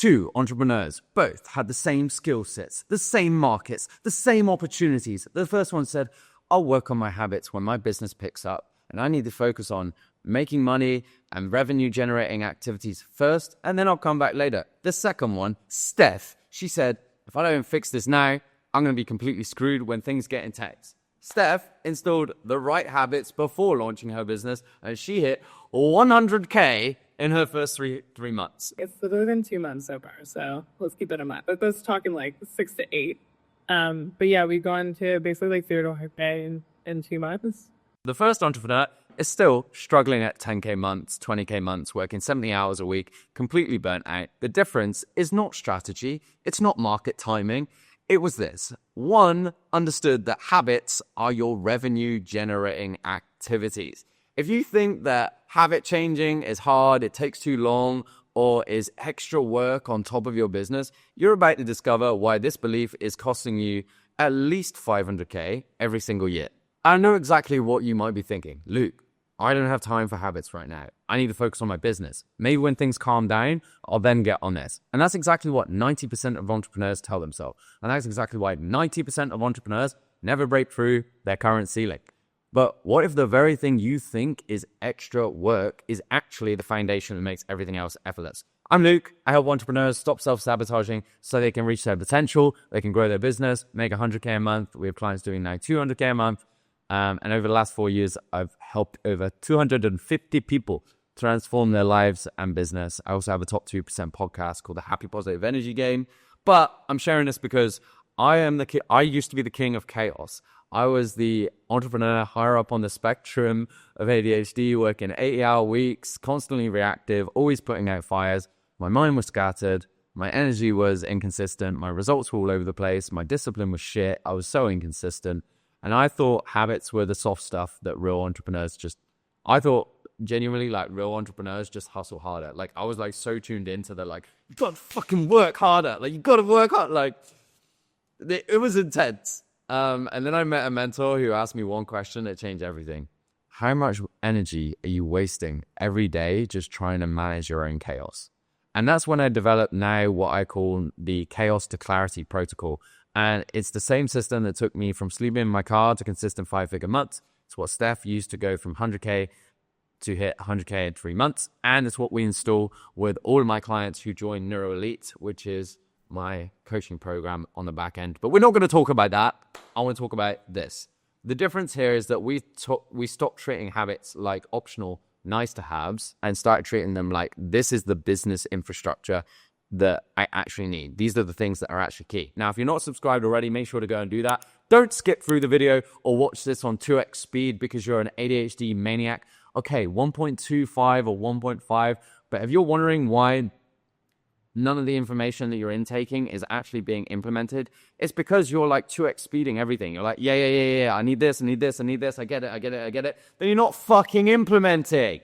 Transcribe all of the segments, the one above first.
two entrepreneurs, both had the same skill sets, the same markets, the same opportunities. The first one said, I'll work on my habits when my business picks up, and I need to focus on making money and revenue generating activities first, and then I'll come back later. The second one, Steph, she said, if I don't fix this now, I'm going to be completely screwed when things get intense. Steph installed the right habits before launching her business, and she hit 100K in her first three months. It's within 2 months so far, so let's keep it in mind. But that's talking like 6 to 8. But yeah, we've gone to basically like 0 to 100K in 2 months. The first entrepreneur is still struggling at 10K months, 20K months, working 70 hours a week, completely burnt out. The difference is not strategy. It's not market timing. It was this. One, understood that habits are your revenue generating activities. If you think that habit changing is hard, it takes too long, or is extra work on top of your business, you're about to discover why this belief is costing you at least 500K every single year. I know exactly what you might be thinking. Luke, I don't have time for habits right now. I need to focus on my business. Maybe when things calm down, I'll then get on this. And that's exactly what 90% of entrepreneurs tell themselves. And that's exactly why 90% of entrepreneurs never break through their current ceiling. But what if the very thing you think is extra work is actually the foundation that makes everything else effortless? I'm Luke. I help entrepreneurs stop self-sabotaging so they can reach their potential, they can grow their business, make 100K a month. We have clients doing now 200K a month. And over the last 4 years, I've helped over 250 people transform their lives and business. I also have a top 2% podcast called The Happy Positive Energy Game. But I'm sharing this because I used to be the king of chaos. I was the entrepreneur higher up on the spectrum of ADHD, working 80-hour weeks, constantly reactive, always putting out fires. My mind was scattered. My energy was inconsistent. My results were all over the place. My discipline was shit. I was so inconsistent. And I thought habits were the soft stuff that real entrepreneurs I thought genuinely like real entrepreneurs just hustle harder. Like I was like so tuned into the like, you gotta fucking work harder. Like you gotta work hard. Like it was intense. And then I met a mentor who asked me one question that changed everything. How much energy are you wasting every day just trying to manage your own chaos? And that's when I developed now what I call the chaos to clarity protocol. And it's the same system that took me from sleeping in my car to consistent 5-figure months. It's what Steph used to go from 100K to hit 100K in 3 months. And it's what we install with all of my clients who join Neuro Elite, which is my coaching program on the back end. But we're not going to talk about that. I want to talk about this. The difference here is that we stopped treating habits like optional nice to haves and started treating them like this is the business infrastructure that I actually need. These are the things that are actually key. Now, if you're not subscribed already, make sure to go and do that. Don't skip through the video or watch this on 2x speed because you're an ADHD maniac. Okay, 1.25 or 1.5. But if you're wondering why none of the information that you're intaking is actually being implemented, it's because you're like 2x speeding everything. You're like, yeah. I need this. I get it. Then you're not fucking implementing.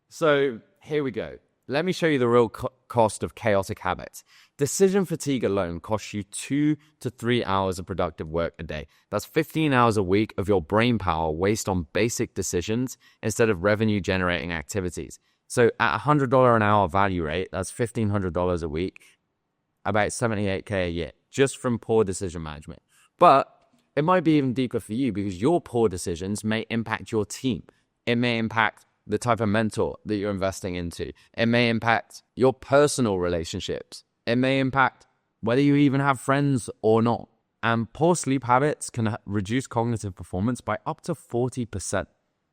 So here we go. Let me show you the real cost of chaotic habits. Decision fatigue alone costs you 2 to 3 hours of productive work a day. That's 15 hours a week of your brain power waste on basic decisions instead of revenue generating activities. So at $100 an hour value rate, that's $1,500 a week, about 78K a year, just from poor decision management. But it might be even deeper for you because your poor decisions may impact your team. It may impact the type of mentor that you're investing into. It may impact your personal relationships. It may impact whether you even have friends or not. And poor sleep habits can reduce cognitive performance by up to 40%.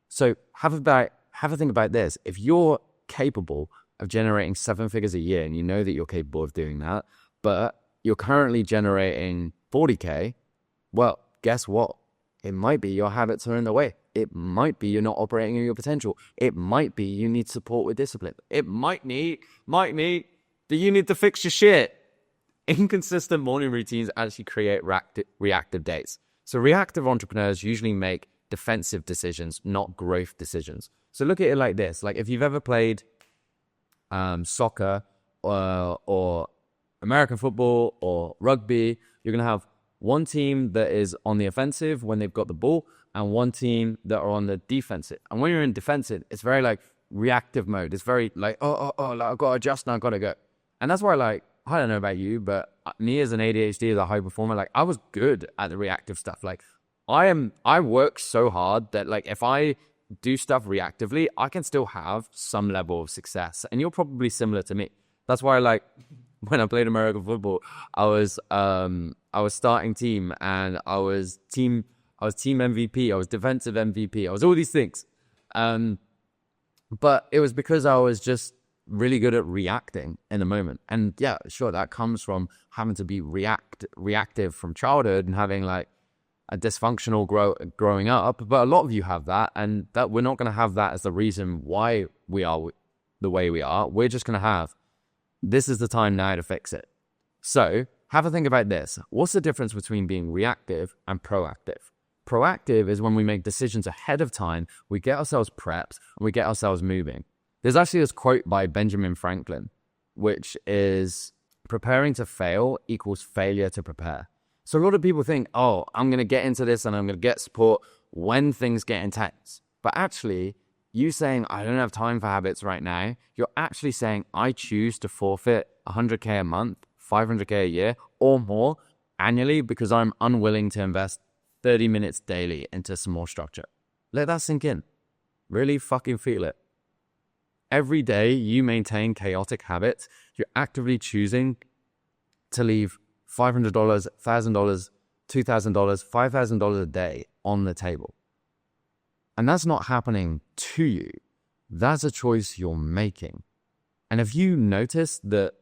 So have a think about this. If you're capable of generating 7 figures a year and you know that you're capable of doing that, but you're currently generating 40K, well, guess what? It might be your habits are in the way. It might be you're not operating in your potential. It might be you need support with discipline. It might be that you need to fix your shit. Inconsistent morning routines actually create reactive days. So reactive entrepreneurs usually make defensive decisions, not growth decisions. So look at it like this. Like if you've ever played soccer or American football or rugby, you're going to have one team that is on the offensive when they've got the ball and one team that are on the defensive. And when you're in defensive, it's very like reactive mode. It's very like, like, I've got to adjust now, I've got to go. And that's why, like, I don't know about you, but me as an ADHD, as a high performer, like, I was good at the reactive stuff. Like, I work so hard that, like, if I do stuff reactively, I can still have some level of success. And you're probably similar to me. That's why, like, when I played American football, I was starting team, and I was team MVP, I was defensive MVP, I was all these things. But it was because I was just really good at reacting in the moment. And yeah, sure, that comes from having to be reactive from childhood and having like a dysfunctional growing up. But a lot of you have that, and that we're not going to have that as the reason why we are the way we are. We're just going to have, this is the time now to fix it. So have a think about this. What's the difference between being reactive and proactive? Proactive is when we make decisions ahead of time, we get ourselves prepped, and we get ourselves moving. There's actually this quote by Benjamin Franklin, which is, preparing to fail equals failure to prepare. So a lot of people think, oh, I'm going to get into this and I'm going to get support when things get intense. But actually, you saying, I don't have time for habits right now, you're actually saying, I choose to forfeit 100K a month, 500K a year, or more annually because I'm unwilling to invest 30 minutes daily into some more structure. Let that sink in. Really fucking feel it. Every day you maintain chaotic habits, you're actively choosing to leave $500, $1,000, $2,000, $5,000 a day on the table. And that's not happening to you. That's a choice you're making. And if you notice that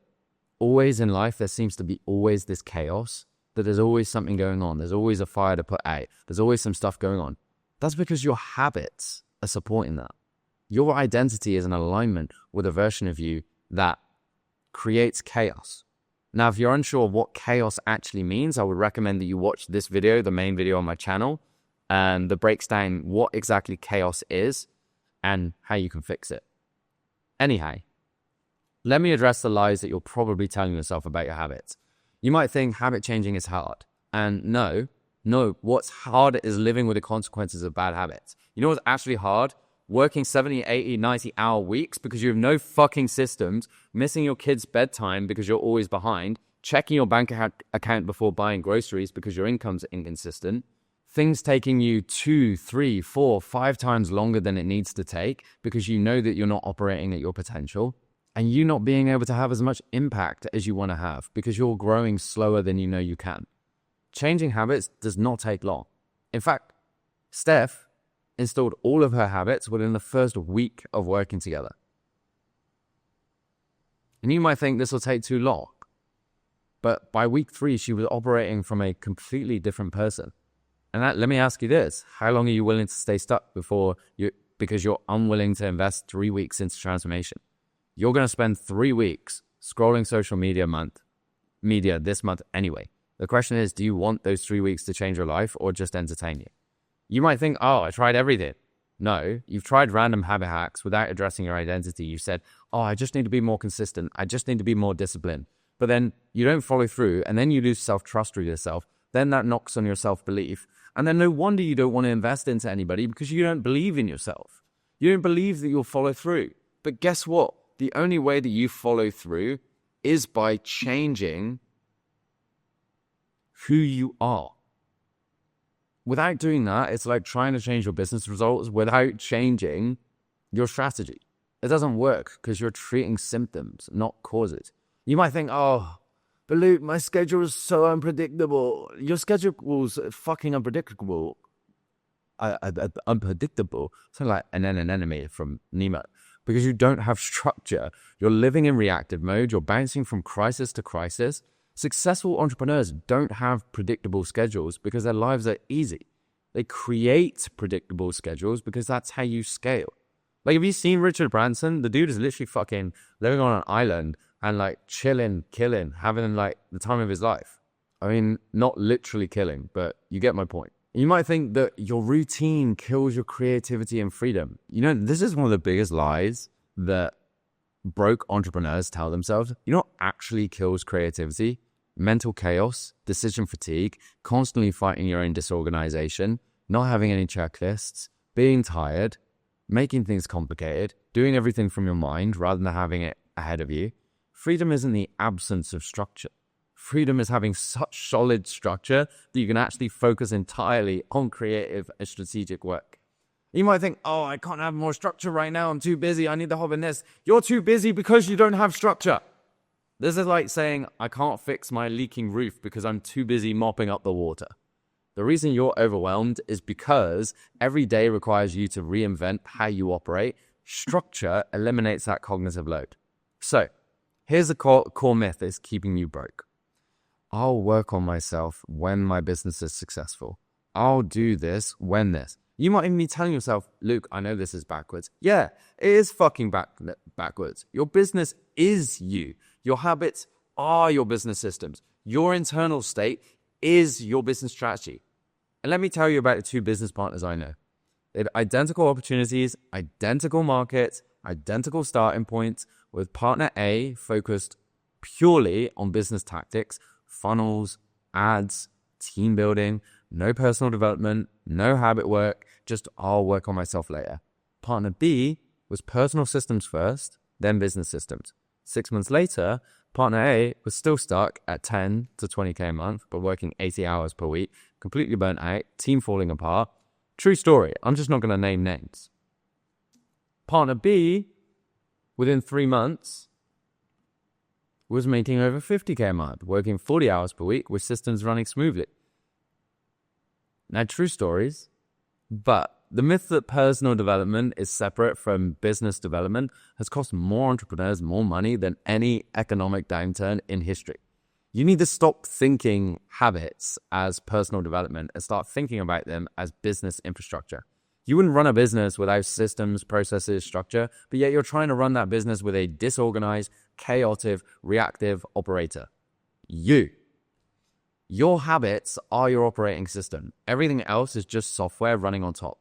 always in life there seems to be always this chaos, that there's always something going on, there's always a fire to put out, there's always some stuff going on, that's because your habits are supporting that. Your identity is in alignment with a version of you that creates chaos. Now, if you're unsure of what chaos actually means, I would recommend that you watch this video, the main video on my channel, that breaks down what exactly chaos is and how you can fix it. Anyhow, let me address the lies that you're probably telling yourself about your habits. You might think habit changing is hard. And no, what's hard is living with the consequences of bad habits. You know what's actually hard? Working 70, 80, 90-hour weeks because you have no fucking systems, missing your kid's bedtime because you're always behind, checking your bank account before buying groceries because your income's inconsistent, things taking you 2, 3, 4, 5 times longer than it needs to take because you know that you're not operating at your potential, and you not being able to have as much impact as you want to have because you're growing slower than you know you can. Changing habits does not take long. In fact, Steph installed all of her habits within the first week of working together. And you might think this will take too long. But by week 3, she was operating from a completely different person. And let me ask you this. How long are you willing to stay stuck because you're unwilling to invest 3 weeks into transformation? You're going to spend 3 weeks scrolling social media this month anyway. The question is, do you want those 3 weeks to change your life or just entertain you? You might think, oh, I tried everything. No, you've tried random habit hacks without addressing your identity. You said, oh, I just need to be more consistent. I just need to be more disciplined. But then you don't follow through, and then you lose self-trust with yourself. Then that knocks on your self-belief. And then no wonder you don't want to invest into anybody because you don't believe in yourself. You don't believe that you'll follow through. But guess what? The only way that you follow through is by changing who you are. Without doing that, it's like trying to change your business results without changing your strategy. It doesn't work because you're treating symptoms, not causes. You might think, oh, but Luke, my schedule is so unpredictable. Your schedule's fucking unpredictable. Unpredictable. Something like an enemy from Nemo. Because you don't have structure. You're living in reactive mode. You're bouncing from crisis to crisis. Successful entrepreneurs don't have predictable schedules because their lives are easy. They create predictable schedules because that's how you scale. Like, have you seen Richard Branson? The dude is literally fucking living on an island and like chilling, killing, having like the time of his life. I mean, not literally killing, but you get my point. You might think that your routine kills your creativity and freedom. You know, this is one of the biggest lies that broke entrepreneurs tell themselves. You know what actually kills creativity? Mental chaos, decision fatigue, constantly fighting your own disorganization, not having any checklists, being tired, making things complicated, doing everything from your mind rather than having it ahead of you, Freedom isn't the absence of structure. Freedom is having such solid structure that you can actually focus entirely on creative and strategic work. You might think, oh, I can't have more structure right now. I'm too busy. I need the hop in this. You're too busy because you don't have structure. This is like saying, I can't fix my leaking roof because I'm too busy mopping up the water. The reason you're overwhelmed is because every day requires you to reinvent how you operate. Structure eliminates that cognitive load. So here's the core myth that's keeping you broke. I'll work on myself when my business is successful. I'll do this when this. You might even be telling yourself, Luke, I know this is backwards. Yeah, it is fucking backwards. Your business is you. Your habits are your business systems. Your internal state is your business strategy. And let me tell you about the two business partners I know. They have identical opportunities, identical markets, identical starting points, with partner A focused purely on business tactics, funnels, ads, team building, no personal development, no habit work, just I'll work on myself later. Partner B was personal systems first, then business systems. 6 months later, partner A was still stuck at 10 to 20K a month, but working 80 hours per week, completely burnt out, team falling apart. True story. I'm just not going to name names. Partner B, within 3 months, was making over 50K a month, working 40 hours per week with systems running smoothly. Now, true stories, but the myth that personal development is separate from business development has cost more entrepreneurs more money than any economic downturn in history. You need to stop thinking habits as personal development and start thinking about them as business infrastructure. You wouldn't run a business without systems, processes, structure, but yet you're trying to run that business with a disorganized, chaotic, reactive operator. Your habits are your operating system. Everything else is just software running on top.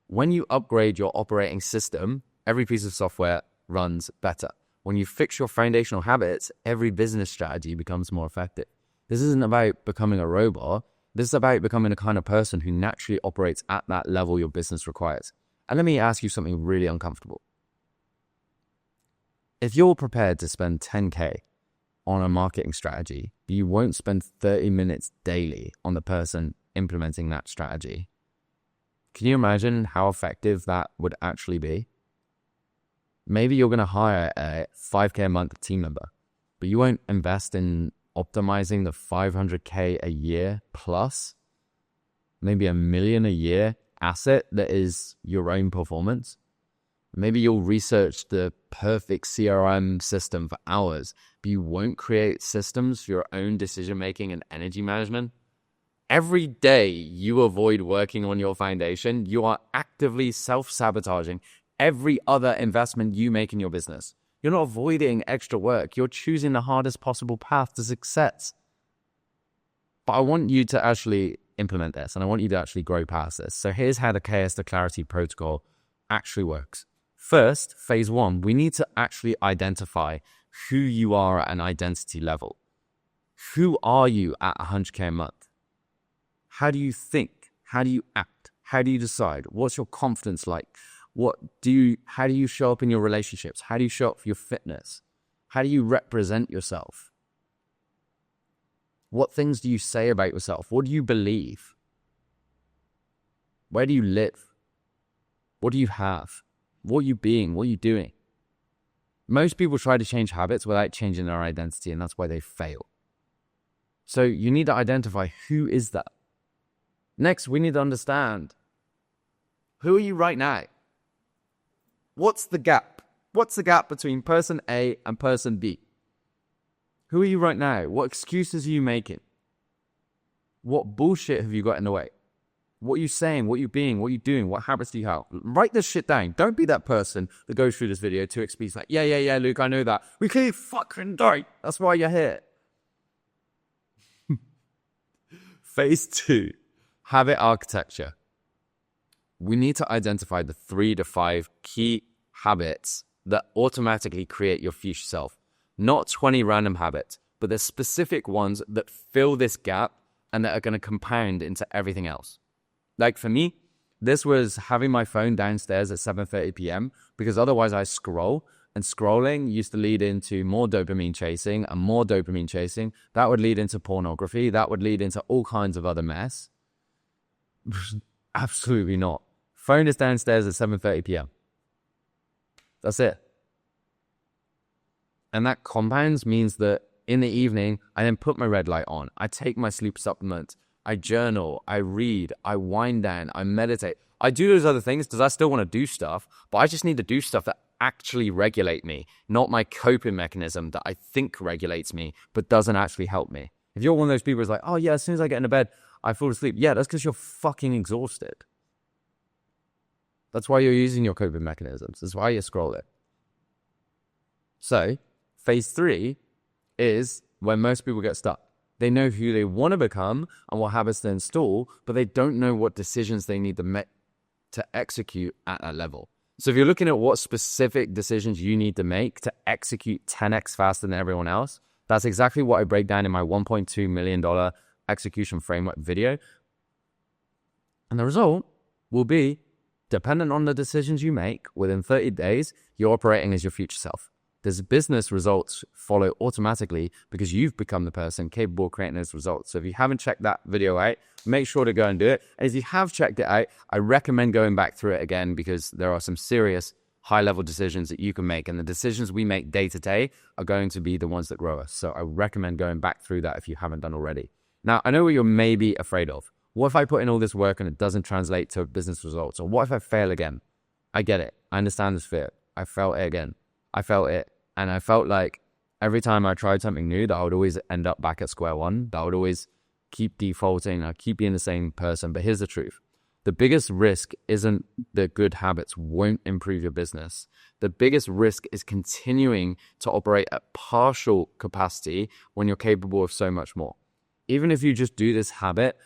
When you upgrade your operating system, every piece of software runs better. When you fix your foundational habits, every business strategy becomes more effective. This isn't about becoming a robot. This is about becoming the kind of person who naturally operates at that level your business requires. And let me ask you something really uncomfortable. If you're prepared to spend 10K on a marketing strategy, you won't spend 30 minutes daily on the person implementing that strategy. Can you imagine how effective that would actually be? Maybe you're going to hire a 5K a month team member, but you won't invest in optimizing the 500K a year plus, maybe $1 million a year asset that is your own performance. Maybe you'll research the perfect CRM system for hours, but you won't create systems for your own decision-making and energy management. Every day you avoid working on your foundation, you are actively self-sabotaging every other investment you make in your business. You're not avoiding extra work. You're choosing the hardest possible path to success. But I want you to actually implement this, and I want you to actually grow past this. So here's how the Chaos to Clarity protocol actually works. First, phase 1, we need to actually identify who you are at an identity level. Who are you at 100K a month? How do you think? How do you act? How do you decide? What's your confidence like? How do you show up in your relationships? How do you show up for your fitness? How do you represent yourself? What things do you say about yourself? What do you believe? Where do you live? What do you have? What are you being? What are you doing? Most people try to change habits without changing their identity, and that's why they fail. So you need to identify who is that. Next, we need to understand, who are you right now? What's the gap? What's the gap between person A and person B? Who are you right now? What excuses are you making? What bullshit have you got in the way? What are you saying? What are you being? What are you doing? What habits do you have? Write this shit down. Don't be that person that goes through this video to XP's like, yeah, Luke, I know that. We clearly fucking don't. That's why you're here. Phase 2, habit architecture. We need to identify the 3 to 5 key habits that automatically create your future self. Not 20 random habits, but the specific ones that fill this gap and that are going to compound into everything else. Like for me, this was having my phone downstairs at 7:30 p.m. because otherwise I scroll And scrolling used to lead into more dopamine chasing and more dopamine chasing. That would lead into pornography. That would lead into all kinds of other mess. Absolutely not. Phone is downstairs at 7:30 p.m. That's it. And that compounds means that in the evening, I then put my red light on. I take my sleep supplement. I journal. I read. I wind down. I meditate. I do those other things because I still want to do stuff, but I just need to do stuff that actually regulate me, not my coping mechanism that I think regulates me, but doesn't actually help me. If you're one of those people who's like, oh yeah, as soon as I get into bed, I fall asleep. Yeah, that's because you're fucking exhausted. That's why you're using your coping mechanisms. That's why you're scrolling. So, phase 3 is when most people get stuck. They know who they want to become and what habits to install, but they don't know what decisions they need to execute at that level. So if you're looking at what specific decisions you need to make to execute 10x faster than everyone else, that's exactly what I break down in my $1.2 million execution framework video. And the result will be, dependent on the decisions you make, within 30 days, you're operating as your future self. There's business results follow automatically because you've become the person capable of creating those results. So if you haven't checked that video out, make sure to go and do it. And if you have checked it out, I recommend going back through it again because there are some serious high-level decisions that you can make. And the decisions we make day to day are going to be the ones that grow us. So I recommend going back through that if you haven't done already. Now, I know what you're maybe afraid of. What if I put in all this work and it doesn't translate to business results? Or what if I fail again? I get it. I understand this fear. I felt it again. I felt it. And I felt like every time I tried something new, that I would always end up back at square one. That I would always keep defaulting. I'd keep being the same person. But here's the truth. The biggest risk isn't that good habits won't improve your business. The biggest risk is continuing to operate at partial capacity when you're capable of so much more. Even if you just do this habit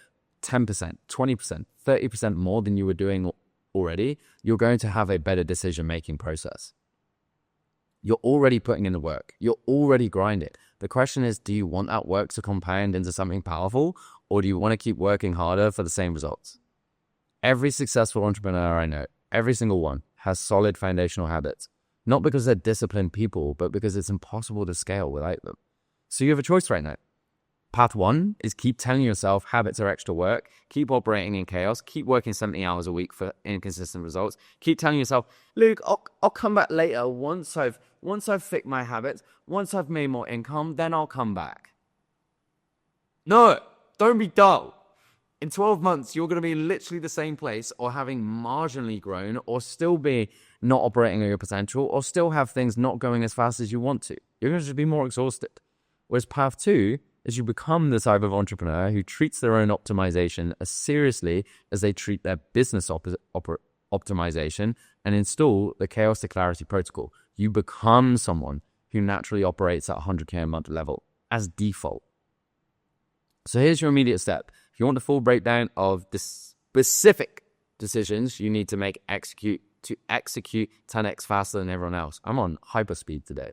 10%, 20%, 30% more than you were doing already, you're going to have a better decision-making process. You're already putting in the work. You're already grinding. The question is, do you want that work to compound into something powerful, or do you want to keep working harder for the same results? Every successful entrepreneur I know, every single one, has solid foundational habits. Not because they're disciplined people, but because it's impossible to scale without them. So you have a choice right now. Path 1 is keep telling yourself habits are extra work, keep operating in chaos, keep working 70 hours a week for inconsistent results. Keep telling yourself, Luke, I'll come back later once I've fixed my habits, once I've made more income, then I'll come back. No, don't be dull. In 12 months, you're going to be literally the same place or having marginally grown or still be not operating at your potential or still have things not going as fast as you want to. You're going to just be more exhausted. Whereas path 2 is you become the type of entrepreneur who treats their own optimization as seriously as they treat their business optimization and install the chaos to clarity protocol. You become someone who naturally operates at 100K a month level as default. So here's your immediate step. If you want the full breakdown of the specific decisions you need to execute 10x faster than everyone else, I'm on hyperspeed today.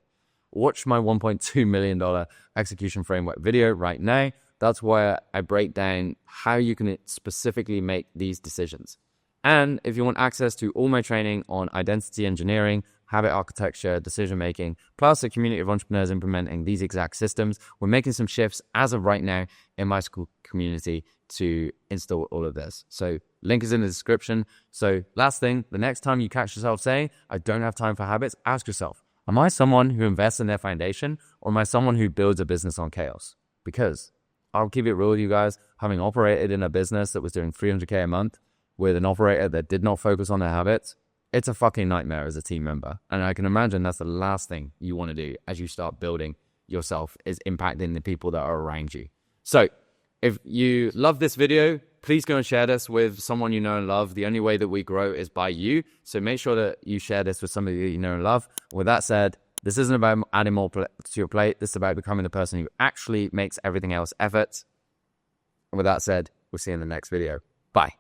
Watch my $1.2 million execution framework video right now. That's where I break down how you can specifically make these decisions. And if you want access to all my training on identity engineering, habit architecture, decision-making, plus a community of entrepreneurs implementing these exact systems, we're making some shifts as of right now in my school community to install all of this. So link is in the description. So last thing, the next time you catch yourself saying, I don't have time for habits, ask yourself, am I someone who invests in their foundation, or am I someone who builds a business on chaos? Because I'll keep it real with you guys, having operated in a business that was doing 300K a month with an operator that did not focus on their habits, it's a fucking nightmare as a team member. And I can imagine that's the last thing you want to do as you start building yourself, is impacting the people that are around you. So if you love this video, please go and share this with someone you know and love. The only way that we grow is by you. So make sure that you share this with somebody that you know and love. With that said, this isn't about adding more to your plate. This is about becoming the person who actually makes everything else effort. And with that said, we'll see you in the next video. Bye.